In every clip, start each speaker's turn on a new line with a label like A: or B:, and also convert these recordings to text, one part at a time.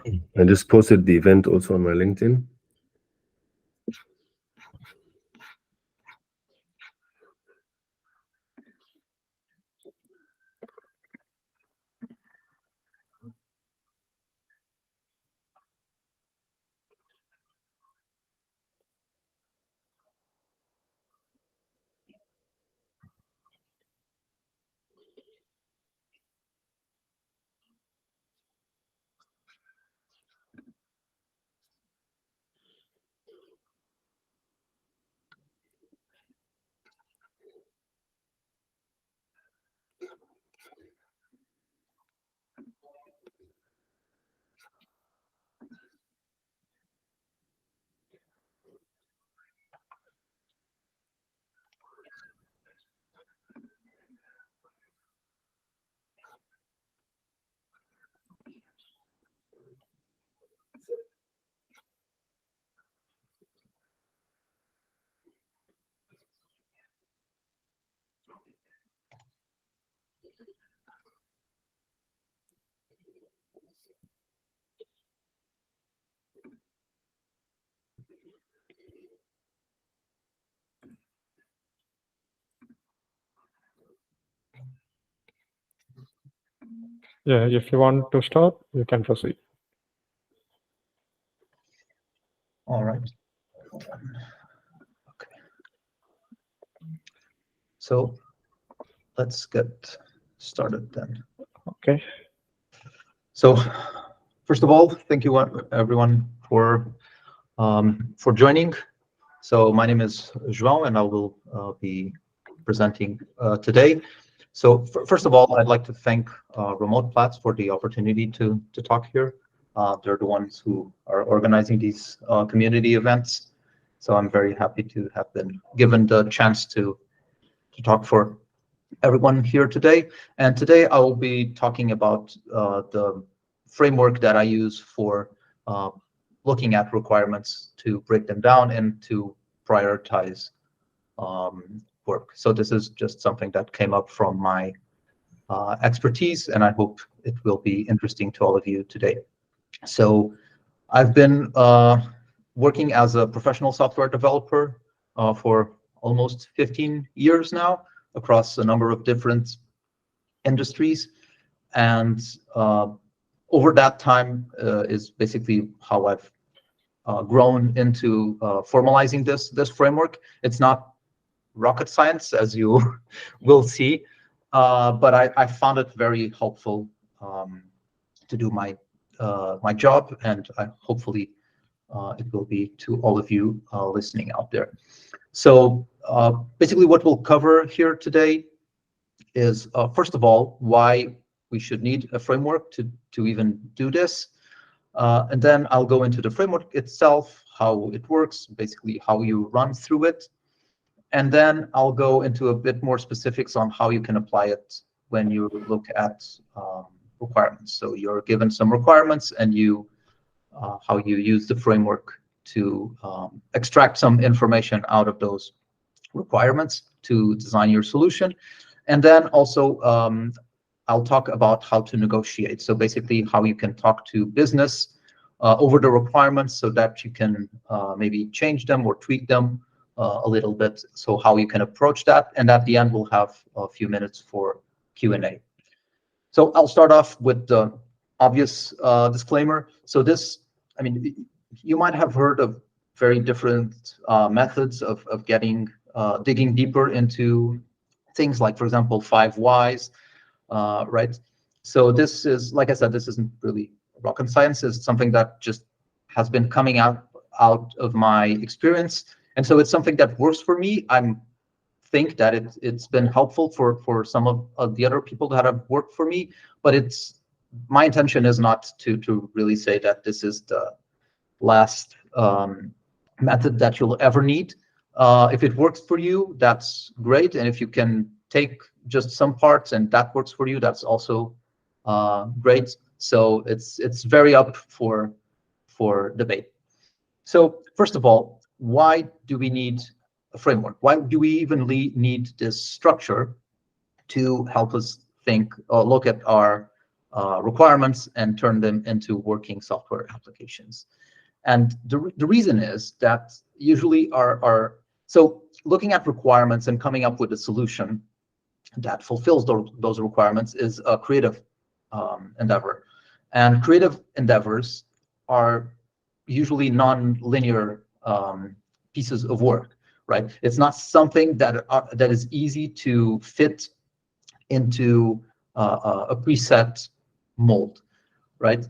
A: I just posted the event also on my LinkedIn.
B: Yeah, if you want to start, you can proceed.
C: All right. Okay. So let's get started then.
B: Okay.
C: So first of all, thank you everyone for joining. So my name is João, and I will be presenting today. So first of all, I'd like to thank Remote Plats for the opportunity to talk here. They're the ones who are organizing these community events. So I'm very happy to have been given the chance to talk for everyone here today. And today I will be talking about the framework that I use for looking at requirements to break them down and to prioritize work. So this is just something that came up from my expertise, and I hope it will be interesting to all of you today. So I've been working as a professional software developer for almost 15 years now across a number of different industries. And over that time is basically how I've grown into formalizing this framework. It's not rocket science, as you will see, but I found it very helpful to do my job, and hopefully it will be to all of you listening out there. So basically what we'll cover here today is, first of all, why we should need a framework to even do this. And then I'll go into the framework itself, how it works, basically how you run through it. And then I'll go into a bit more specifics on how you can apply it when you look at requirements. So you're given some requirements, and how you use the framework to extract some information out of those requirements to design your solution. And then also I'll talk about how to negotiate. So basically how you can talk to business over the requirements so that you can maybe change them or tweak them a little bit. So how you can approach that. And at the end, we'll have a few minutes for Q&A. So I'll start off with the obvious disclaimer. So this, I mean, you might have heard of very different methods of getting digging deeper into things like, for example, 5 whys, right? So this is, like I said, this isn't really rocket science. It's something that just has been coming out of my experience. And so it's something that works for me. I think that it's been helpful for some of the other people that have worked for me, but my intention is not to really say that this is the last method that you'll ever need. If it works for you, that's great. And if you can take just some parts and that works for you, that's also great. So it's very up for debate. So first of all, why do we need a framework? Why do we even need this structure to help us think or look at our requirements and turn them into working software applications. And the reason is that usually so looking at requirements and coming up with a solution that fulfills those requirements is a creative endeavor. And creative endeavors are usually non-linear pieces of work, right? It's not something that is easy to fit into a preset mold, right?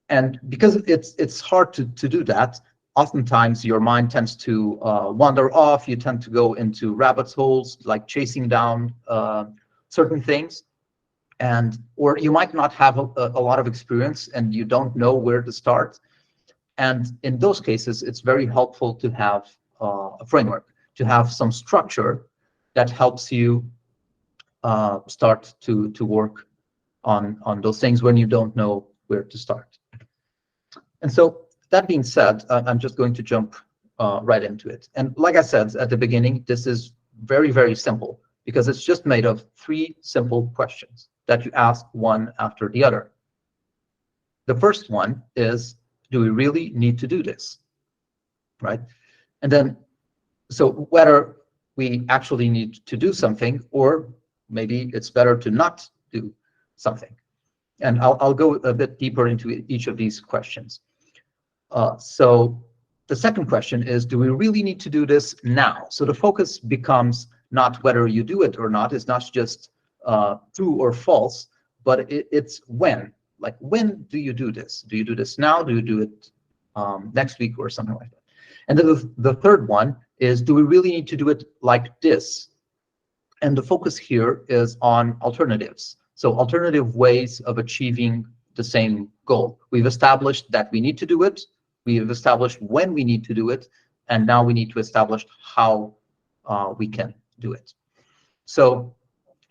C: And because it's hard to do that, oftentimes your mind tends to wander off. You tend to go into rabbit holes, like chasing down certain things, or you might not have a lot of experience and you don't know where to start. And in those cases, it's very helpful to have a framework, to have some structure that helps you start to work on those things when you don't know where to start. And so that being said, I'm just going to jump right into it. And like I said at the beginning, this is very, very simple because it's just made of 3 simple questions that you ask one after the other. The first one is, do we really need to do this, right? And then, so whether we actually need to do something, or maybe it's better to not do something. And I'll go a bit deeper into each of these questions. So the second question is, do we really need to do this now? So the focus becomes not whether you do it or not. It's not just true or false, but it's when. Like, when do you do this? Do you do this now? Do you do it next week or something like that? And then the third one is, do we really need to do it like this? And the focus here is on alternatives. So alternative ways of achieving the same goal. We've established that we need to do it. We have established when we need to do it. And now we need to establish how we can do it. So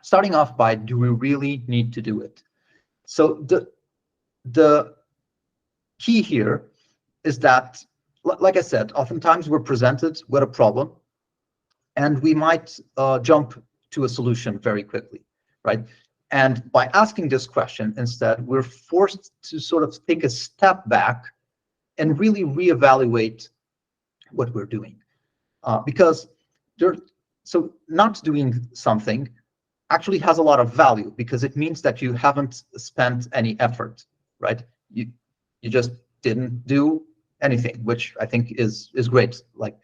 C: starting off by, do we really need to do it? So the key here is that, like I said, oftentimes we're presented with a problem and we might jump to a solution very quickly, right? And by asking this question instead, we're forced to sort of take a step back and really reevaluate what we're doing. Because so not doing something actually has a lot of value, because it means that you haven't spent any effort, right? You just didn't do anything, which I think is great. Like,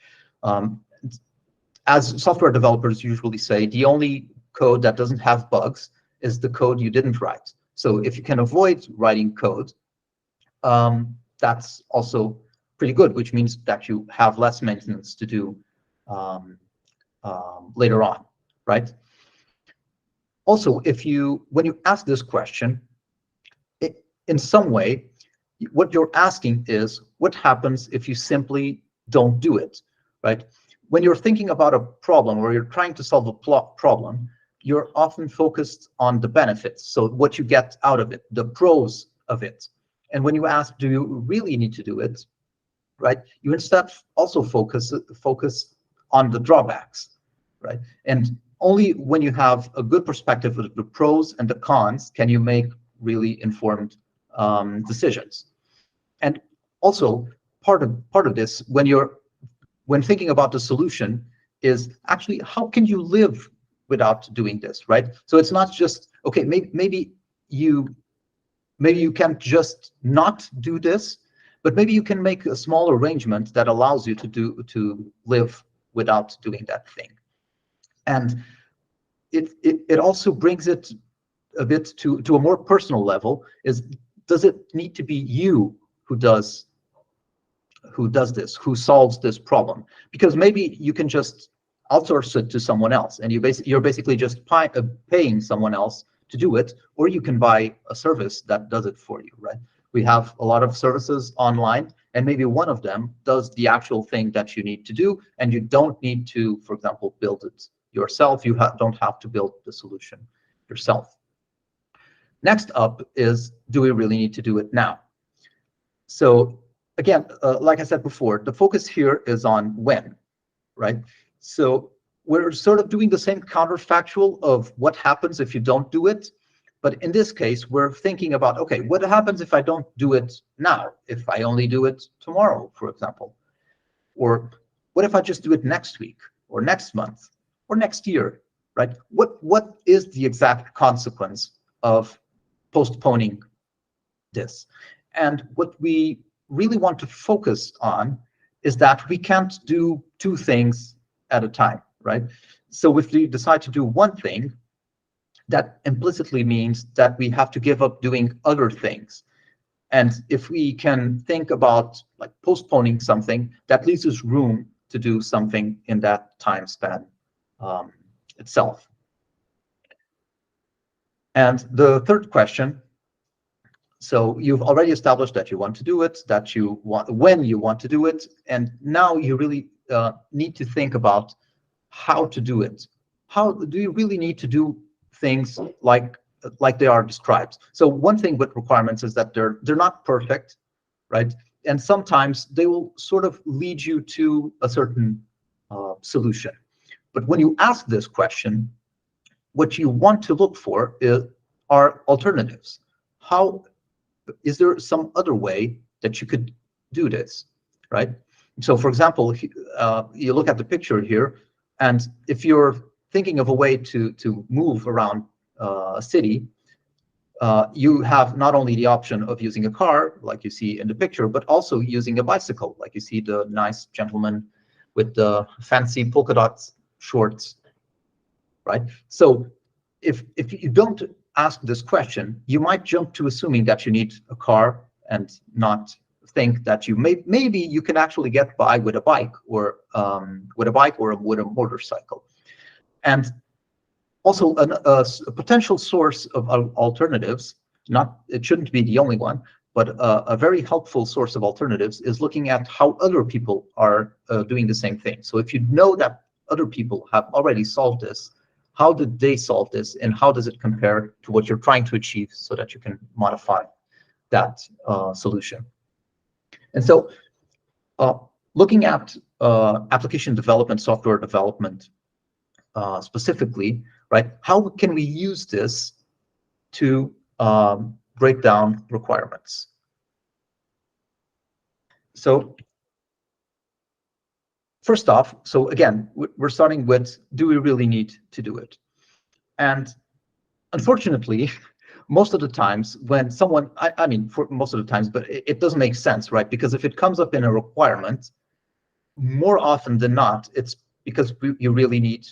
C: as software developers usually say, the only code that doesn't have bugs is the code you didn't write. So if you can avoid writing code, that's also pretty good, which means that you have less maintenance to do later on, right? Also, when you ask this question, in some way, what you're asking is, what happens if you simply don't do it, right? When you're thinking about a problem or you're trying to solve a problem, you're often focused on the benefits. So what you get out of it, the pros of it. And when you ask, do you really need to do it, right? You instead also focus on the drawbacks, right? And only when you have a good perspective of the pros and the cons can you make really informed decisions. And also part of this, when thinking about the solution, is actually, how can you live without doing this, right? So it's not just, okay, maybe you can't just not do this, but maybe you can make a small arrangement that allows you to live without doing that thing. And it also brings it a bit to a more personal level. Does it need to be you who does this, who solves this problem? Because maybe you can just outsource it to someone else, and you're basically just paying someone else to do it, or you can buy a service that does it for you, right? We have a lot of services online, and maybe one of them does the actual thing that you need to do, and you don't need to, for example, build it yourself. You don't have to build the solution yourself. Next up is, do we really need to do it now? So again, like I said before, the focus here is on when, right? So we're sort of doing the same counterfactual of what happens if you don't do it, But in this case, we're thinking about, okay, what happens if I don't do it now? If I only do it tomorrow, for example? Or what if I just do it next week or next month or next year, right? What is the exact consequence of postponing this? And what we really want to focus on is that we can't do two things at a time, right? So if we decide to do one thing, that implicitly means that we have to give up doing other things. And if we can think about like postponing something, that leaves us room to do something in that time span itself. And the third question, so you've already established that you want to do it, that you want, when you want to do it, and now you really need to think about how to do it. How do you really need to do things like they are described? So one thing with requirements is that they're not perfect, right? And sometimes they will sort of lead you to a certain solution. But when you ask this question, what you want to look for are alternatives. How is there some other way that you could do this, right? So for example, if you look at the picture here, and if you're thinking of a way to move around a city, you have not only the option of using a car, like you see in the picture, but also using a bicycle, like you see the nice gentleman with the fancy polka dot shorts, right? So if you don't ask this question, you might jump to assuming that you need a car and not think that you maybe you can actually get by with a bike or with a motorcycle. And also a potential source of alternatives, it shouldn't be the only one, but a very helpful source of alternatives is looking at how other people are doing the same thing. So if you know that other people have already solved this, how did they solve this, and how does it compare to what you're trying to achieve, so that you can modify that solution? And so looking at application development, software development specifically, right? How can we use this to break down requirements? So first off, so again, we're starting with, do we really need to do it? And unfortunately, most of the times when someone, I mean, for most of the times, but it doesn't make sense, right? Because if it comes up in a requirement, more often than not, it's because you really need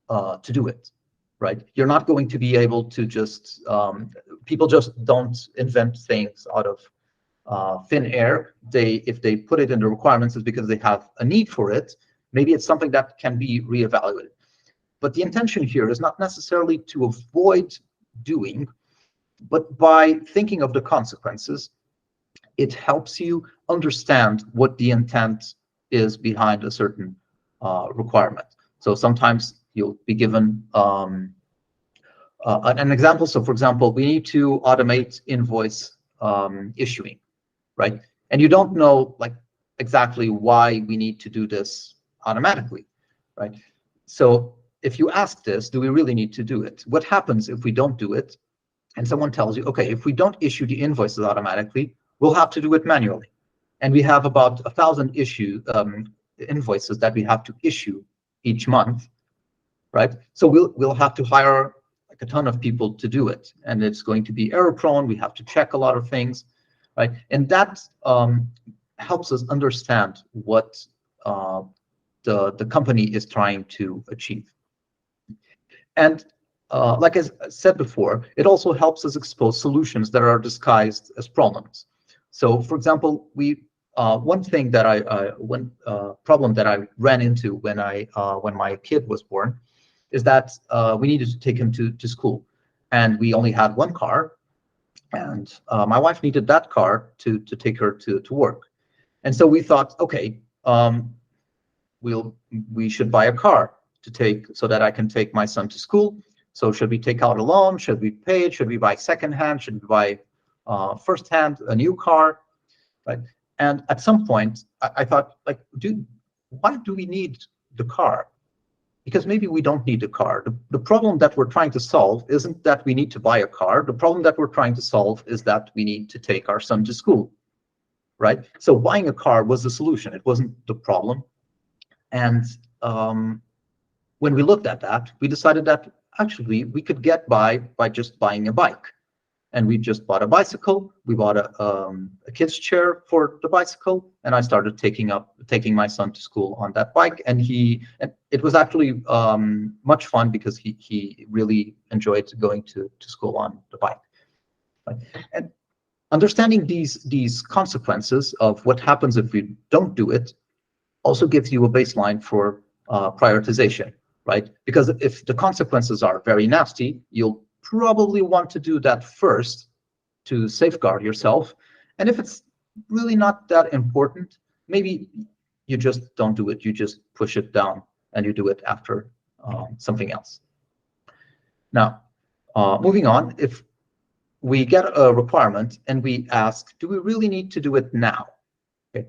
C: to do it, right? You're not going to be able to just, people just don't invent things out of thin air. If they put it in the requirements, it's because they have a need for it. Maybe it's something that can be reevaluated. But the intention here is not necessarily to avoid doing, but by thinking of the consequences, it helps you understand what the intent is behind a certain requirement. So sometimes you'll be given an example. So for example, we need to automate invoice issuing, right? And you don't know like exactly why we need to do this automatically, right? So if you ask this, do we really need to do it? What happens if we don't do it? And someone tells you, okay, if we don't issue the invoices automatically, we'll have to do it manually. And we have about 1,000 invoices that we have to issue each month, right? So we'll have to hire like a ton of people to do it, and it's going to be error prone. We have to check a lot of things, right? And that helps us understand what the company is trying to achieve. And like I said before, it also helps us expose solutions that are disguised as problems. So, for example, one thing that one problem that I ran into when my kid was born is that we needed to take him to school, and we only had one car, and my wife needed that car to take her to work. And so we thought, okay, we should buy a car to take so that I can take my son to school. So should we take out a loan? Should we pay it? Should we buy secondhand? Should we buy firsthand, a new car, right? And at some point, I thought, like, why do we need the car? because maybe we don't need a car. The problem that we're trying to solve isn't that we need to buy a car. The problem that we're trying to solve is that we need to take our son to school, right? So buying a car was the solution. It wasn't the problem. And when we looked at that, we decided that actually we could get by just buying a bike. And we just bought a bicycle. We bought a kid's chair for the bicycle, and I started taking my son to school on that bike. And it was actually much fun because he really enjoyed going to school on the bike. Right? And understanding these consequences of what happens if we don't do it also gives you a baseline for prioritization, right? Because if the consequences are very nasty, you'll probably want to do that first to safeguard yourself. And if it's really not that important, maybe you just don't do it. You just push it down and you do it after something else. Now, moving on, if we get a requirement and we ask, do we really need to do it now? Okay.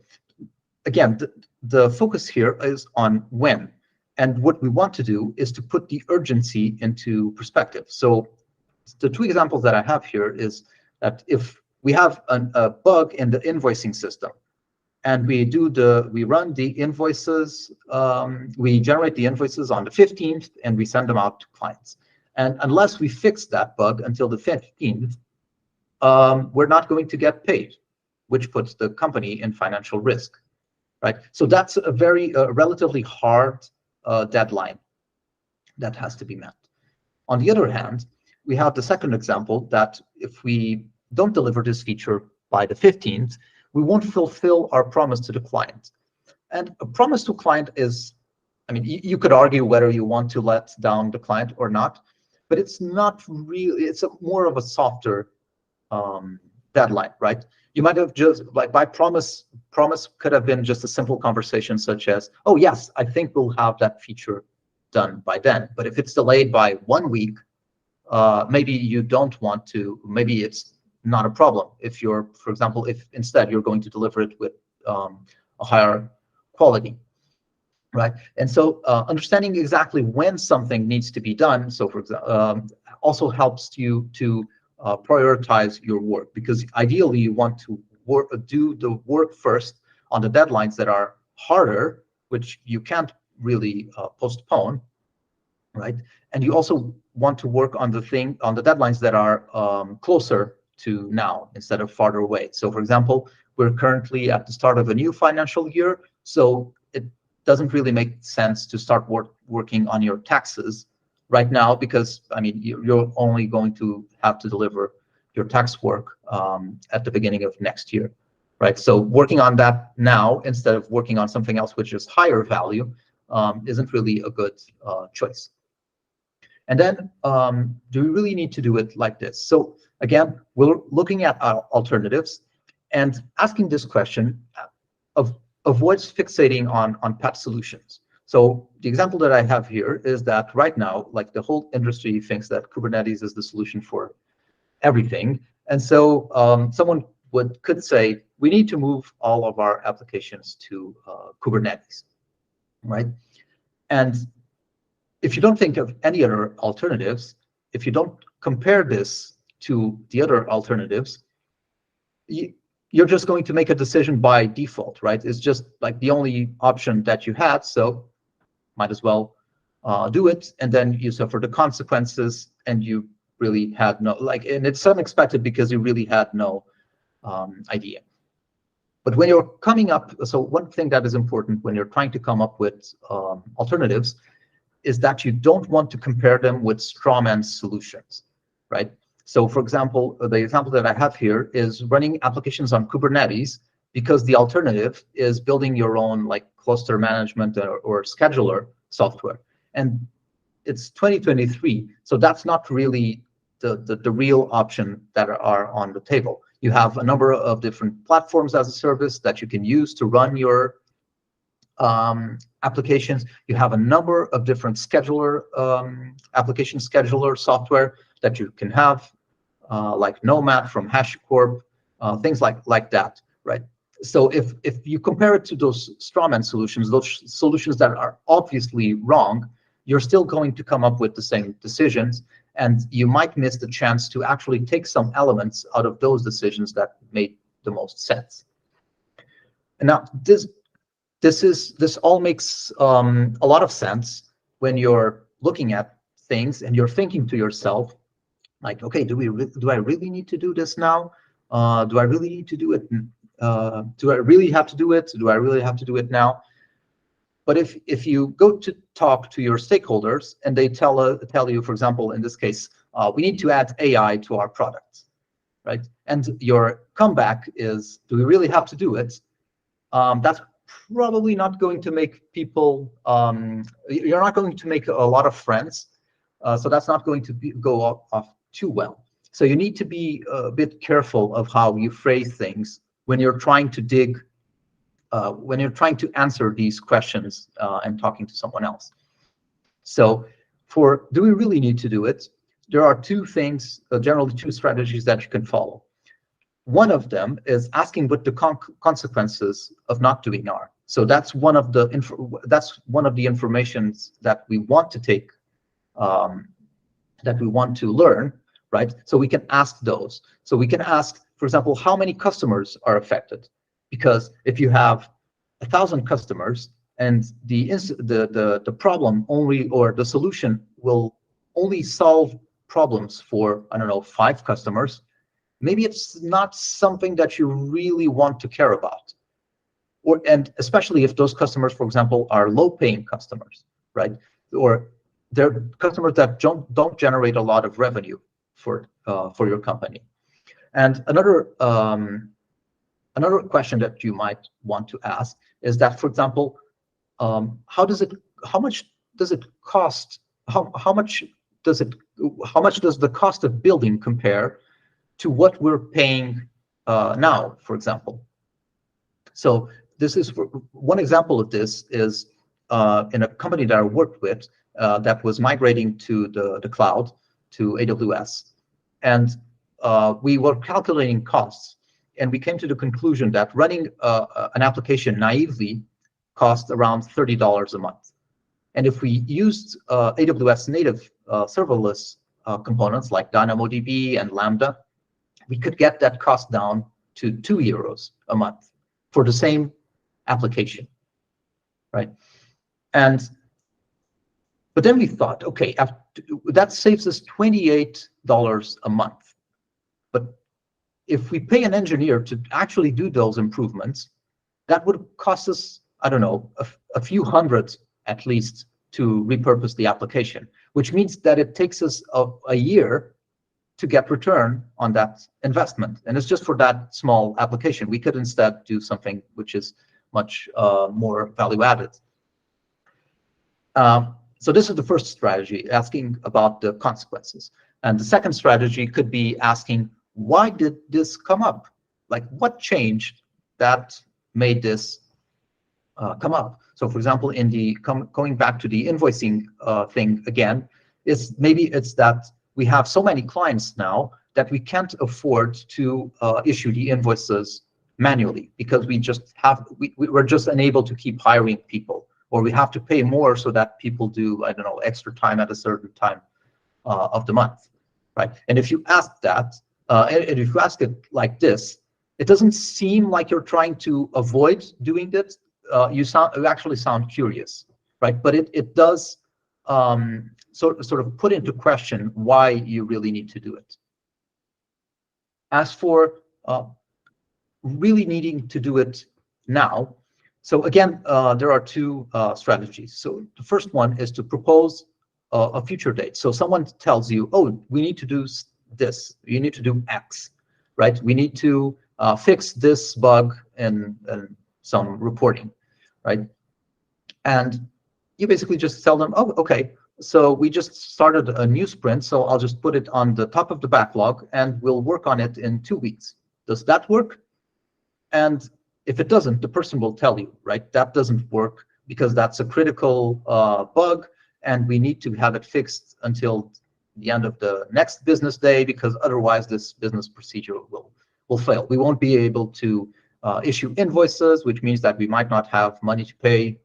C: Again, the focus here is on when. And what we want to do is to put the urgency into perspective. So the two examples that I have here is that if we have a bug in the invoicing system, and we run the invoices, we generate the invoices on the 15th, and we send them out to clients. And unless we fix that bug until the 15th, we're not going to get paid, which puts the company in financial risk, right? So that's a very relatively hard deadline that has to be met. On the other hand, we have the second example that if we don't deliver this feature by the 15th, we won't fulfill our promise to the client. And a promise to client is, I mean, you could argue whether you want to let down the client or not, but it's not really, it's more of a softer deadline, right? You might have just, like, by promise could have been just a simple conversation such as, oh yes, I think we'll have that feature done by then. But if it's delayed by 1 week, maybe you don't want to, maybe it's not a problem. If you're, for example, if instead you're going to deliver it with a higher quality, right? And so understanding exactly when something needs to be done, so for example, also helps you to prioritize your work, because ideally you want to do the work first on the deadlines that are harder, which you can't really postpone, right? And you also want to work on the deadlines that are closer to now instead of farther away. So for example, we're currently at the start of a new financial year, so it doesn't really make sense to start working on your taxes right now, because I mean, you're only going to have to deliver your tax work at the beginning of next year, right? So working on that now instead of working on something else which is higher value isn't really a good choice. And then, do we really need to do it like this? So again, we're looking at our alternatives and asking this question avoids fixating on pet solutions. So the example that I have here is that right now, like, the whole industry thinks that Kubernetes is the solution for everything. And so someone could say, we need to move all of our applications to Kubernetes, right? And if you don't think of any other alternatives, if you don't compare this to the other alternatives, you're just going to make a decision by default, right? It's just like the only option that you had, so might as well do it, and then you suffer the consequences, and you really had no, and it's unexpected because you really had no idea. But when you're coming up, so one thing that is important when you're trying to come up with alternatives is that you don't want to compare them with strawman solutions, right? So for example, the example that I have here is running applications on Kubernetes, because the alternative is building your own like cluster management or scheduler software. And it's 2023, so that's not really the real option that are on the table. You have a number of different platforms as a service that you can use to run your applications. You have a number of different scheduler application scheduler software that you can have, like Nomad from HashiCorp, things like that, right? So if you compare it to those strawman solutions, those solutions that are obviously wrong, you're still going to come up with the same decisions, and you might miss the chance to actually take some elements out of those decisions that made the most sense. And now this all makes a lot of sense when you're looking at things and you're thinking to yourself, like, okay, do I really need to do this now? Do I really need to do it? Do I really have to do it? Do I really have to do it now? But if you go to talk to your stakeholders and they tell you, for example, in this case, we need to add AI to our product, right? And your comeback is, do we really have to do it? That's probably not going to make people, you're not going to make a lot of friends. So that's not going to go off too well. So you need to be a bit careful of how you phrase things when you're trying to dig, when you're trying to answer these questions and talking to someone else. So for do we really need to do it? There are two things, generally two strategies that you can follow. One of them is asking what the consequences of not doing are. So that's one of the informations that we want to take, that we want to learn, right? So we can ask those. So we can ask, for example, how many customers are affected? Because if you have 1,000 customers and the problem only, or the solution will only solve problems for, I don't know, 5 customers, maybe it's not something that you really want to care about. And especially if those customers, for example, are low-paying customers, right? Or they're customers that don't generate a lot of revenue for your company. And another question that you might want to ask is that, for example, how much does it cost? How much does the cost of building compare to what we're paying now, for example? So this is one example of this is in a company that I worked with that was migrating to the cloud, to AWS, and we were calculating costs, and we came to the conclusion that running an application naively cost around $30 a month. And if we used AWS native serverless components like DynamoDB and Lambda, we could get that cost down to €2 a month for the same application, right? But then we thought, okay, that saves us $28 a month. But if we pay an engineer to actually do those improvements, that would cost us, I don't know, a few hundred at least to repurpose the application, which means that it takes us a year to get return on that investment. And it's just for that small application. We could instead do something which is much more value added. So this is the first strategy, asking about the consequences. And the second strategy could be asking, why did this come up? Like, what changed that made this come up? So for example, in the going back to the invoicing thing again, maybe it's that we have so many clients now that we can't afford to issue the invoices manually, because we're just unable to keep hiring people, or we have to pay more so that people do, I don't know, extra time at a certain time of the month, right? And if you ask that, and if you ask it like this, it doesn't seem like you're trying to avoid doing it. You actually sound curious, right? But it does sort of put into question why you really need to do it. As for really needing to do it now, so again, there are two strategies. So the first one is to propose a future date. So someone tells you, oh, we need to do this, you need to do X, right? We need to fix this bug in some reporting, right? And you basically just tell them, oh, okay, so we just started a new sprint, so I'll just put it on the top of the backlog and we'll work on it in 2 weeks. Does that work? And if it doesn't, the person will tell you, right? That doesn't work because that's a critical bug and we need to have it fixed until the end of the next business day, because otherwise this business procedure will fail. We won't be able to issue invoices, which means that we might not have money to pay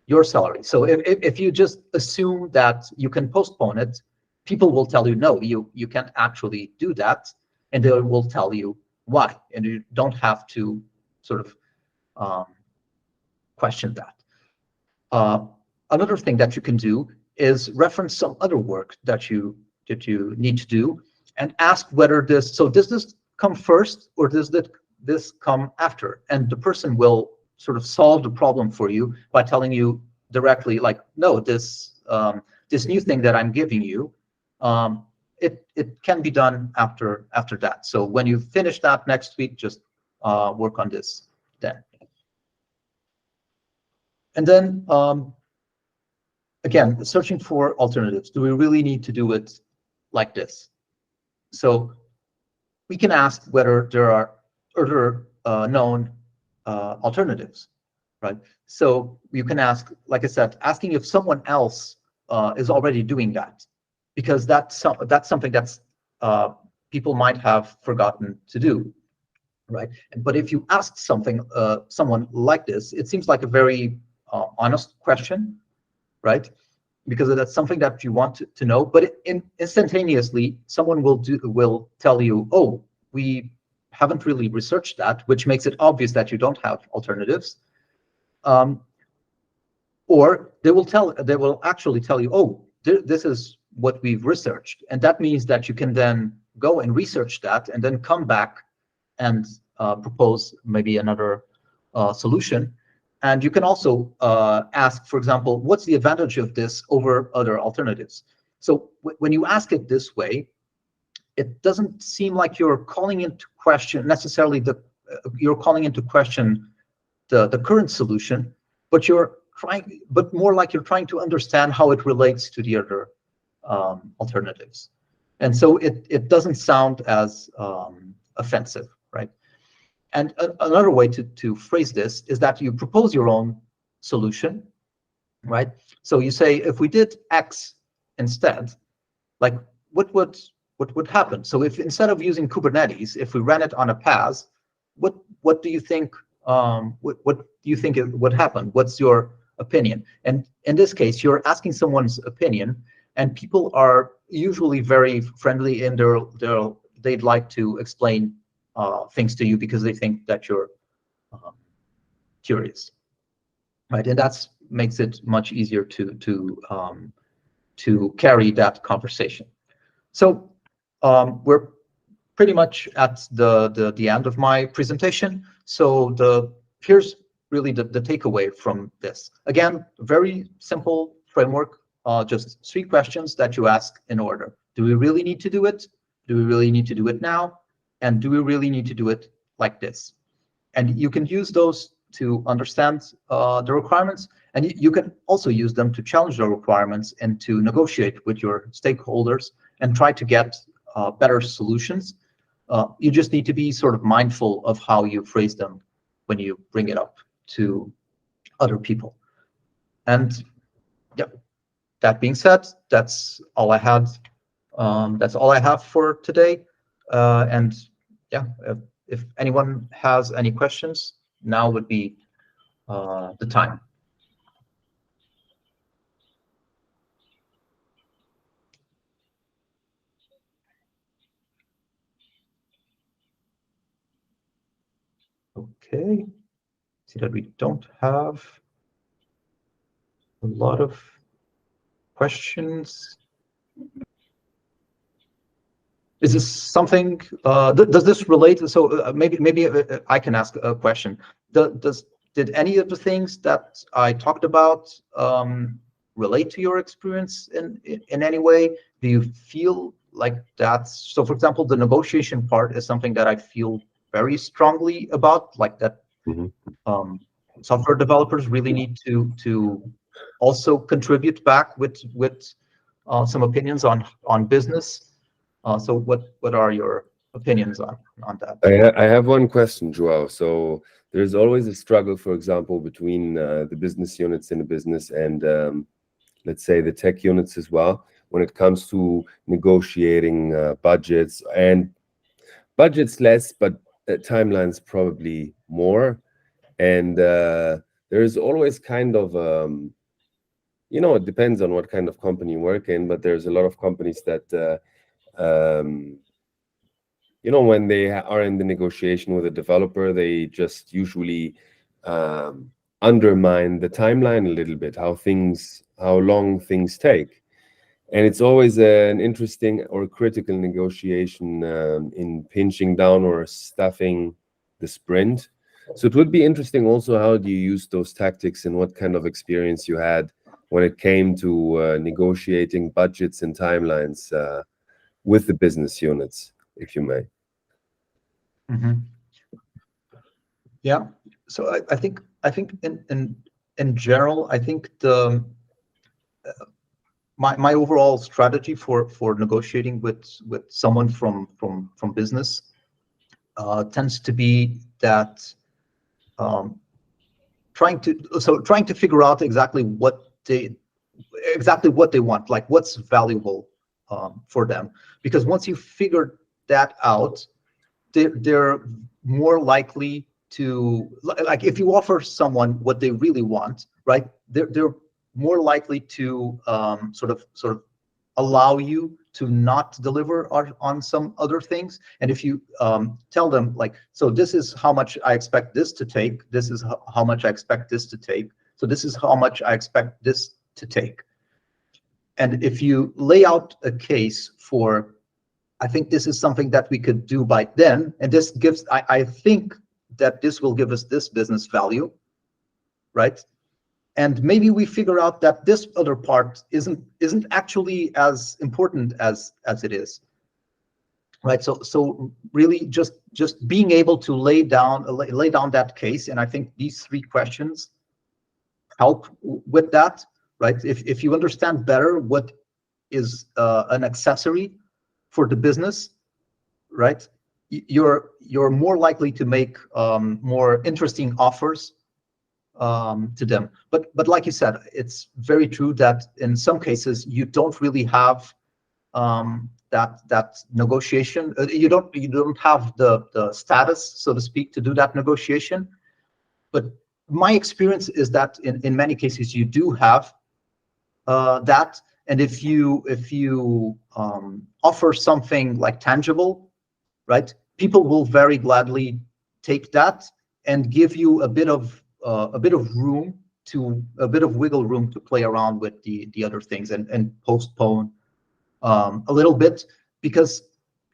C: your salary. So if you just assume that you can postpone it, people will tell you, no, you can't actually do that, and they will tell you why, and you don't have to sort of question that. Another thing that you can do is reference some other work that you need to do, and ask whether does this come first, or does this come after? And the person will sort of solve the problem for you by telling you directly, like, no, this new thing that I'm giving you, it can be done after that. So when you finish that next week, just work on this then. And then again, searching for alternatives. Do we really need to do it like this? So we can ask whether there are other known alternatives, right? So you can ask, like I said, asking if someone else is already doing that, because that's something that's people might have forgotten to do, right? But if you ask someone like this, it seems like a very honest question, right? Because that's something that you want to know, but instantaneously someone will tell you, oh, we haven't really researched that, which makes it obvious that you don't have alternatives. Or they will actually tell you, oh, this is what we've researched, and that means that you can then go and research that, and then come back and propose maybe another solution. And you can also ask, for example, what's the advantage of this over other alternatives? So when you ask it this way, it doesn't seem like you're calling into question necessarily the current solution, but more like you're trying to understand how it relates to the other alternatives. And so it doesn't sound as offensive, right? And another way to phrase this is that you propose your own solution, right? So you say, if we did X instead, like what would happen? So if instead of using Kubernetes, if we ran it on a PaaS, what do you think? What do you think would happen? What's your opinion? And in this case, you're asking someone's opinion, and people are usually very friendly, and they'd like to explain things to you because they think that you're curious, right? And that makes it much easier to carry that conversation. So we're pretty much at the end of my presentation. So here's really the takeaway from this. Again, very simple framework, just 3 questions that you ask in order. Do we really need to do it? Do we really need to do it now? And do we really need to do it like this? And you can use those to understand the requirements, and you can also use them to challenge the requirements and to negotiate with your stakeholders and try to get better solutions. You just need to be sort of mindful of how you phrase them when you bring it up to other people. And yeah, that being said, that's all I had. That's all I have for today. And yeah, if anyone has any questions, now would be the time. Okay, see that we don't have a lot of questions. Is this something, does this relate? So maybe I can ask a question. Did any of the things that I talked about relate to your experience in any way? Do you feel like that's, so for example, the negotiation part is something that I feel very strongly about, like that software developers really need to also contribute back with some opinions on business. So what are your opinions on that?
A: I have one question, João. So there's always a struggle, for example, between the business units in the business and let's say the tech units as well, when it comes to negotiating budgets, and budgets less, but timelines probably more. And there's there is always kind of it depends on what kind of company you work in, but there's a lot of companies that when they are in the negotiation with a developer, they just usually undermine the timeline a little bit, how long things take. And it's always an interesting or critical negotiation in pinching down or stuffing the sprint. So it would be interesting also, how do you use those tactics and what kind of experience you had when it came to negotiating budgets and timelines with the business units, if you may.
C: Yeah. So I think in general, I think my overall strategy for negotiating with someone from business tends to be that trying to figure out exactly what they want, like what's valuable for them. Because once you figure that out, they're more likely to, like, if you offer someone what they really want, right? They're more likely to sort of allow you to not deliver on some other things. And if you tell them, like, so this is how much I expect this to take, this is how much I expect this to take, so this is how much I expect this to take. And if you lay out a case for, I think this is something that we could do by then, and this gives, I think that this will give us this business value, right? And maybe we figure out that this other part isn't actually as important as it is, right? So really just being able to lay down that case, and I think these 3 questions help with that, right? If you understand better what is an accessory for the business, right, you're more likely to make more interesting offers to them. But like you said, it's very true that in some cases you don't really have that negotiation. You don't have the status, so to speak, to do that negotiation. But my experience is that in many cases you do have that, and if you offer something like tangible, right, people will very gladly take that and give you a bit of wiggle room to play around with the other things and postpone a little bit, because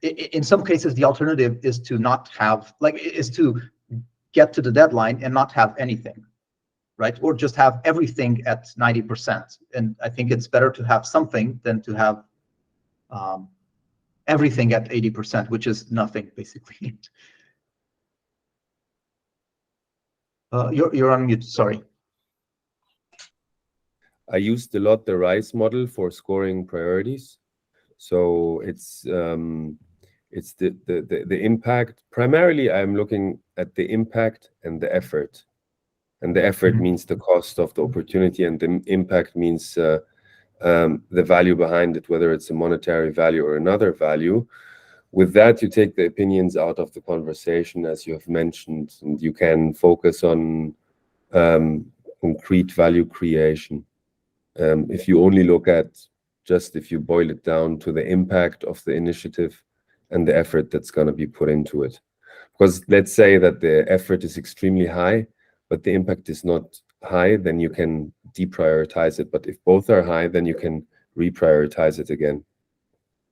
C: in some cases the alternative is to not have, is to get to the deadline and not have anything, right? Or just have everything at 90%. And I think it's better to have something than to have everything at 80%, which is nothing, basically. You're on mute, sorry.
A: I used a lot the RISE model for scoring priorities. So it's the impact. Primarily, I'm looking at the impact and the effort. And the effort means the cost of the opportunity, and the impact means the value behind it, whether it's a monetary value or another value. With that, you take the opinions out of the conversation, as you have mentioned, and you can focus on concrete value creation. If you only look at if you boil it down to the impact of the initiative and the effort that's going to be put into it. Because let's say that the effort is extremely high, but the impact is not high, then you can deprioritize it. But if both are high, then you can reprioritize it again.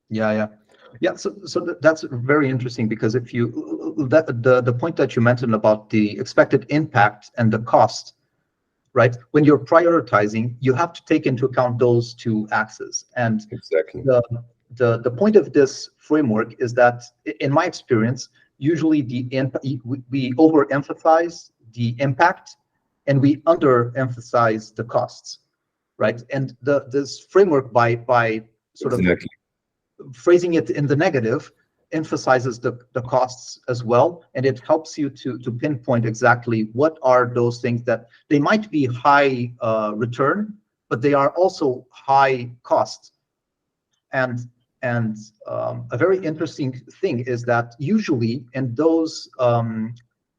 C: Yeah. So that's very interesting, because if you the point that you mentioned about the expected impact and the cost, right? When you're prioritizing, you have to take into account those 2 axes. And
A: exactly
C: the point of this framework is that, in my experience, usually we overemphasize the impact and we underemphasize the costs, right? And this framework, by sort of phrasing it in the negative, emphasizes the costs as well, and it helps you to pinpoint exactly what are those things that they might be high return, but they are also high cost. And a very interesting thing is that usually in those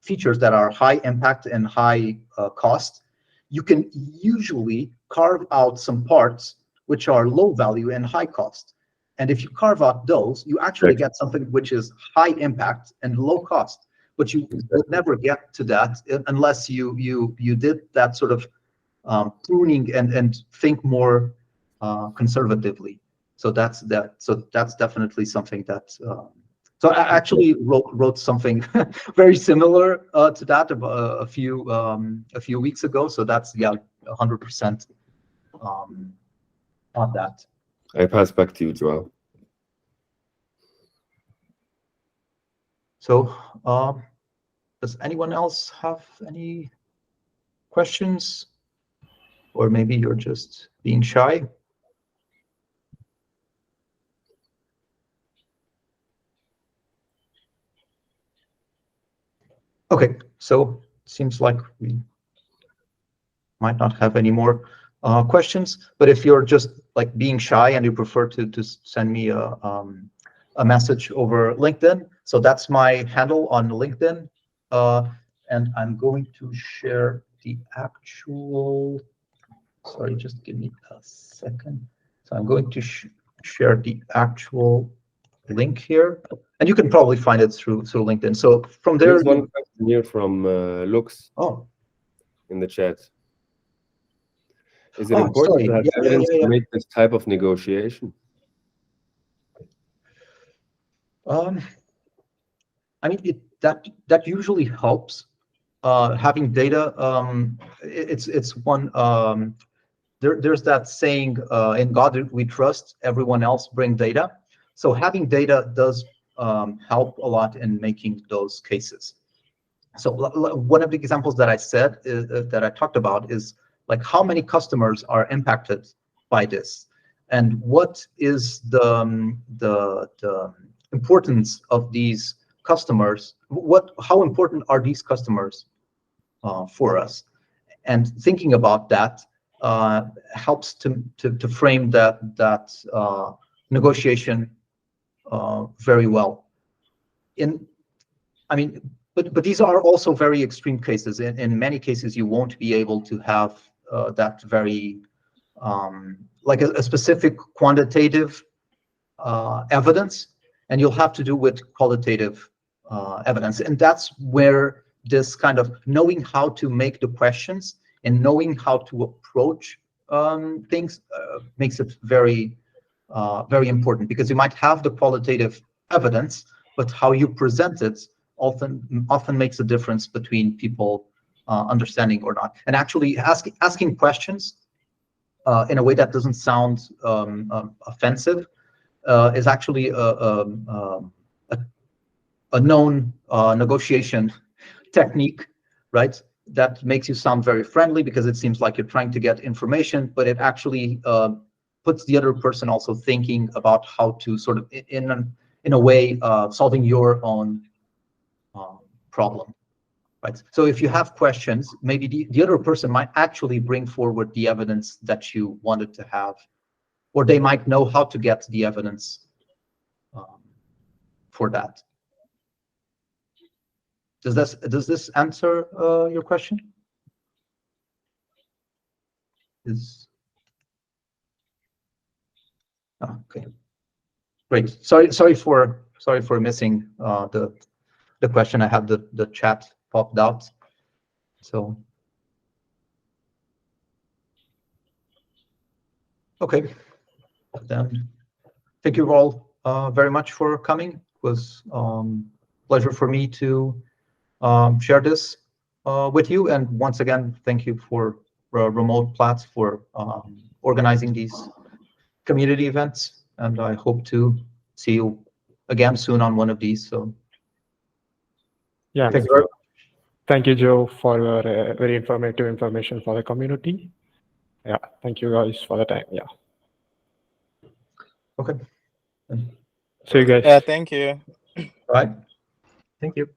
C: features that are high impact and high cost, you can usually carve out some parts which are low value and high cost. And if you carve out those, you actually get something which is high impact and low cost. But you would never get to that unless you did that sort of pruning and think more conservatively. So that's that. So that's definitely something that. So I actually wrote something very similar to that a few weeks ago. So that's 100% on that.
A: I pass back to you, João.
C: So does anyone else have any questions? Or maybe you're just being shy? Okay, so it seems like we might not have any more questions, but if you're just like being shy and you prefer to send me a message over LinkedIn, so that's my handle on LinkedIn, and I'm going to share the actual, sorry, just give me a second. So I'm going to share the actual link here, and you can probably find it through LinkedIn. So from there,
A: there's one question here from Lux.
C: Oh,
A: in the chat. Is it important to have evidence to make this type of negotiation?
C: I mean, that usually helps. Having data, it's one. There's that saying, "In God we trust, everyone else bring data." So having data does help a lot in making those cases. So one of the examples that I said that I talked about is like how many customers are impacted by this, and what is the importance of these customers? How important are these customers for us? And thinking about that helps to frame that negotiation very well. But these are also very extreme cases. In many cases, you won't be able to have that very like a specific quantitative evidence, and you'll have to do with qualitative evidence. And that's where this kind of knowing how to make the questions and knowing how to approach things makes it very, very important, because you might have the qualitative evidence, but how you present it often makes a difference between people understanding or not. And actually asking questions in a way that doesn't sound offensive is actually a known negotiation technique, right? That makes you sound very friendly because it seems like you're trying to get information, but it actually puts the other person also thinking about how to sort of, in a way, solving your own problem, right? So if you have questions, maybe the other person might actually bring forward the evidence that you wanted to have, or they might know how to get the evidence for that. Does this answer your question? Okay, great. Sorry for missing the question. I had the chat popped out. So okay, then thank you all very much for coming. It was pleasure for me to share this with you. And once again, thank you for Remote Plats for organizing these community events. And I hope to see you again soon on one of these. So
B: yeah, thank you, Joe, for your very informative information for the community. Yeah, thank you guys for the time. Yeah.
C: Okay.
B: See you guys.
D: Yeah, thank you.
C: All right. Thank you.